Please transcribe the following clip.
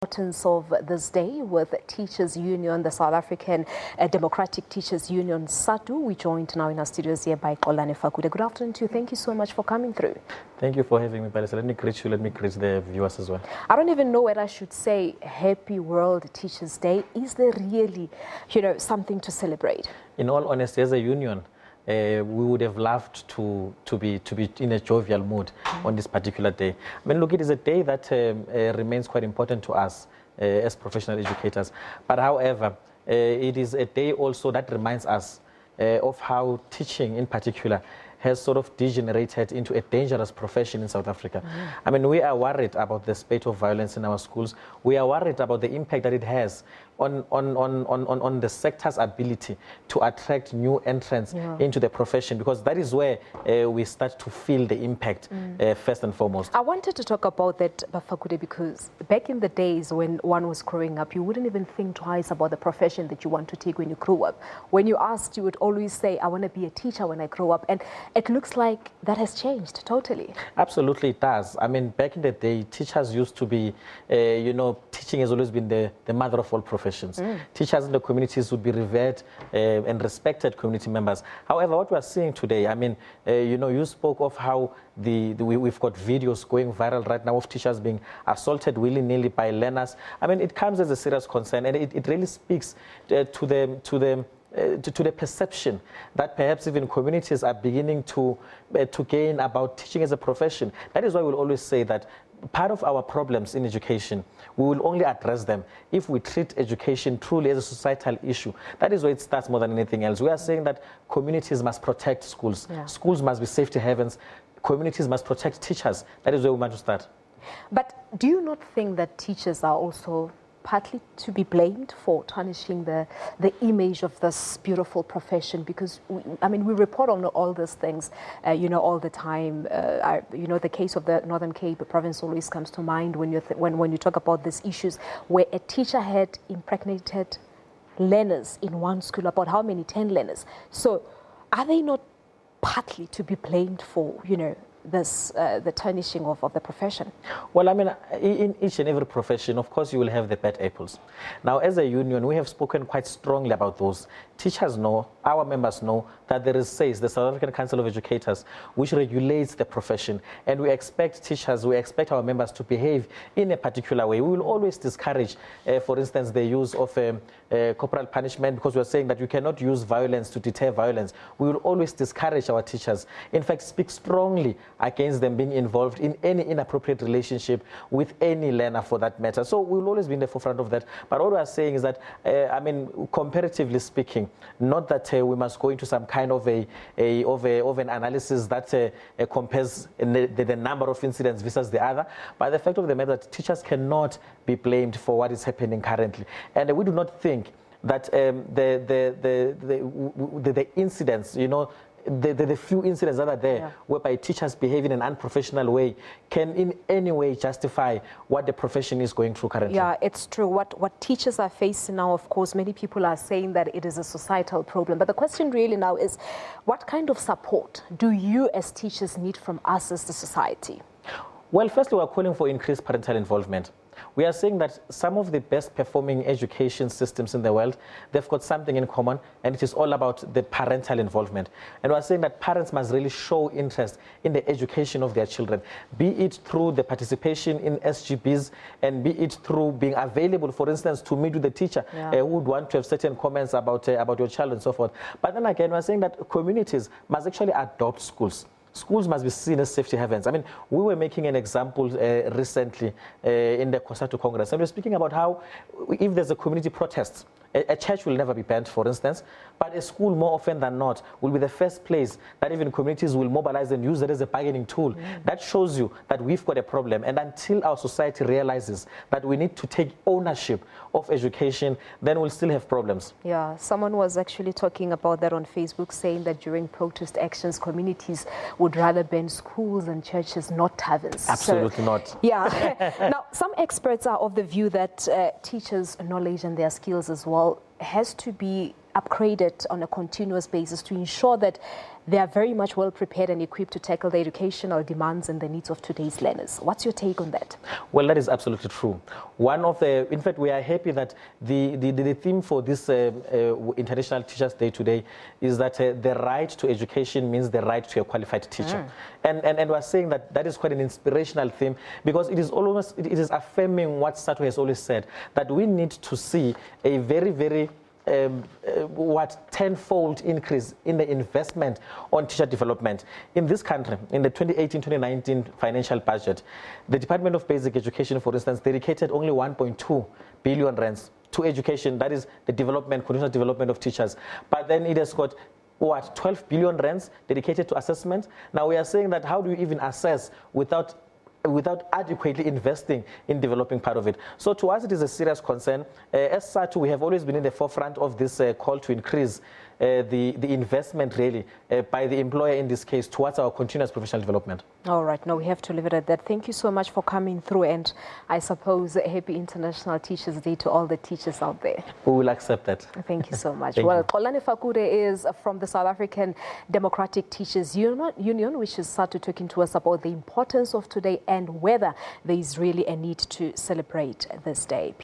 Importance of this day with Teachers Union, the South African Democratic Teachers Union, SADTU. We joined now in our studios here by Kolane Fakude. Good afternoon to you. Thank you so much for coming through. Thank you for having me, Palisa. Let me greet you. Let me greet the viewers as well. I don't even know whether I should say Happy World Teachers Day. Is there really, something to celebrate? In all honesty, as a union, we would have loved to be in a jovial mood on this particular day. I mean, look, it is a day that remains quite important to us as professional educators. But however, it is a day also that reminds us of how teaching in particular has sort of degenerated into a dangerous profession in South Africa. I mean, we are worried about the spate of violence in our schools. We are worried about the impact that it has on the sector's ability to attract new entrants into the profession, because that is where we start to feel the impact first and foremost. I wanted to talk about that, Bafakude, because back in the days when one was growing up, you wouldn't even think twice about the profession that you want to take when you grow up. When you asked, you would always say, I want to be a teacher when I grow up. And it looks like that has changed totally. Absolutely, it does. I mean, back in the day, teachers used to be, teaching has always been the mother of all professions. Teachers in the communities would be revered and respected community members. However, what we are seeing today, I mean, you spoke of how we've got videos going viral right now of teachers being assaulted willy-nilly by learners. I mean, it comes as a serious concern, and it really speaks to the perception that perhaps even communities are beginning to gain about teaching as a profession. That is why we'll always say that part of our problems in education, we will only address them if we treat education truly as a societal issue. That is where it starts more than anything else. We are saying that communities must protect schools. Schools must be safety havens. Communities must protect teachers. That is where we want to start. But do you not think that teachers are also partly to be blamed for tarnishing the image of this beautiful profession? Because we report on all these things all the time. The case of the Northern Cape province always comes to mind when you talk about these issues, where a teacher had impregnated learners in one school. About how many? 10 learners. So are they not partly to be blamed for the tarnishing of the profession? Well, I mean, in each and every profession, of course, you will have the bad apples. Now, as a union, we have spoken quite strongly about those. Teachers know, our members know, that there is SACE, the South African Council of Educators, which regulates the profession. And we expect teachers, we expect our members to behave in a particular way. We will always discourage, for instance, the use of corporal punishment, because we are saying that you cannot use violence to deter violence. We will always discourage our teachers. In fact, speak strongly against them being involved in any inappropriate relationship with any learner for that matter. So we'll always be in the forefront of that. But all we are saying is that, comparatively speaking, not that we must go into some kind of an analysis that compares the number of incidents versus the other, but the fact of the matter that teachers cannot be blamed for what is happening currently. And we do not think that the incidents, the few incidents that are there whereby teachers behave in an unprofessional way can in any way justify what the profession is going through currently. Yeah, it's true. What teachers are facing now, of course, many people are saying that it is a societal problem. But the question really now is, what kind of support do you as teachers need from us as the society? Well, firstly, we're calling for increased parental involvement. We are saying that some of the best performing education systems in the world, they've got something in common, and it is all about the parental involvement. And we're saying that parents must really show interest in the education of their children, be it through the participation in SGBs, and be it through being available, for instance, to meet with the teacher who would want to have certain comments about your child and so forth. But then again, we're saying that communities must actually adopt schools. Schools must be seen as safety havens. I mean, we were making an example recently in the SADTU Congress, and we were speaking about how if there's a community protest, a church will never be banned, for instance, but a school, more often than not, will be the first place that even communities will mobilize and use it as a bargaining tool. That shows you that we've got a problem. And until our society realizes that we need to take ownership of education, then we'll still have problems. Yeah, someone was actually talking about that on Facebook, saying that during protest actions, communities would rather ban schools and churches, not taverns. Absolutely not. Yeah. Now, some experts are of the view that teachers' knowledge and their skills as well has to be upgraded on a continuous basis to ensure that they are very much well prepared and equipped to tackle the educational demands and the needs of today's learners. What's your take on that? Well, that is absolutely true. In fact, we are happy that the theme for this International Teachers' Day today is that the right to education means the right to a qualified teacher. And we're saying that is quite an inspirational theme, because it is affirming what SADTU has always said, that we need to see a very tenfold increase in the investment on teacher development in this country. In the 2018-2019 financial budget, the Department of Basic Education, for instance, dedicated only 1.2 billion rands to education. That is the continuous development of teachers. But then it has got 12 billion rands dedicated to assessment. Now we are saying that how do you even assess without adequately investing in developing part of it? So to us, it is a serious concern. As SADTU, we have always been in the forefront of this call to increase the investment, really, by the employer in this case, towards our continuous professional development. All right, now we have to leave it at that. Thank you so much for coming through, and I suppose a happy International Teachers' Day to all the teachers out there. We will accept that. Thank you so much. Thank Well, you. Xolani Fakure is from the South African Democratic Teachers Union, which is SADTU, talking to us about the importance of today and whether there is really a need to celebrate this day.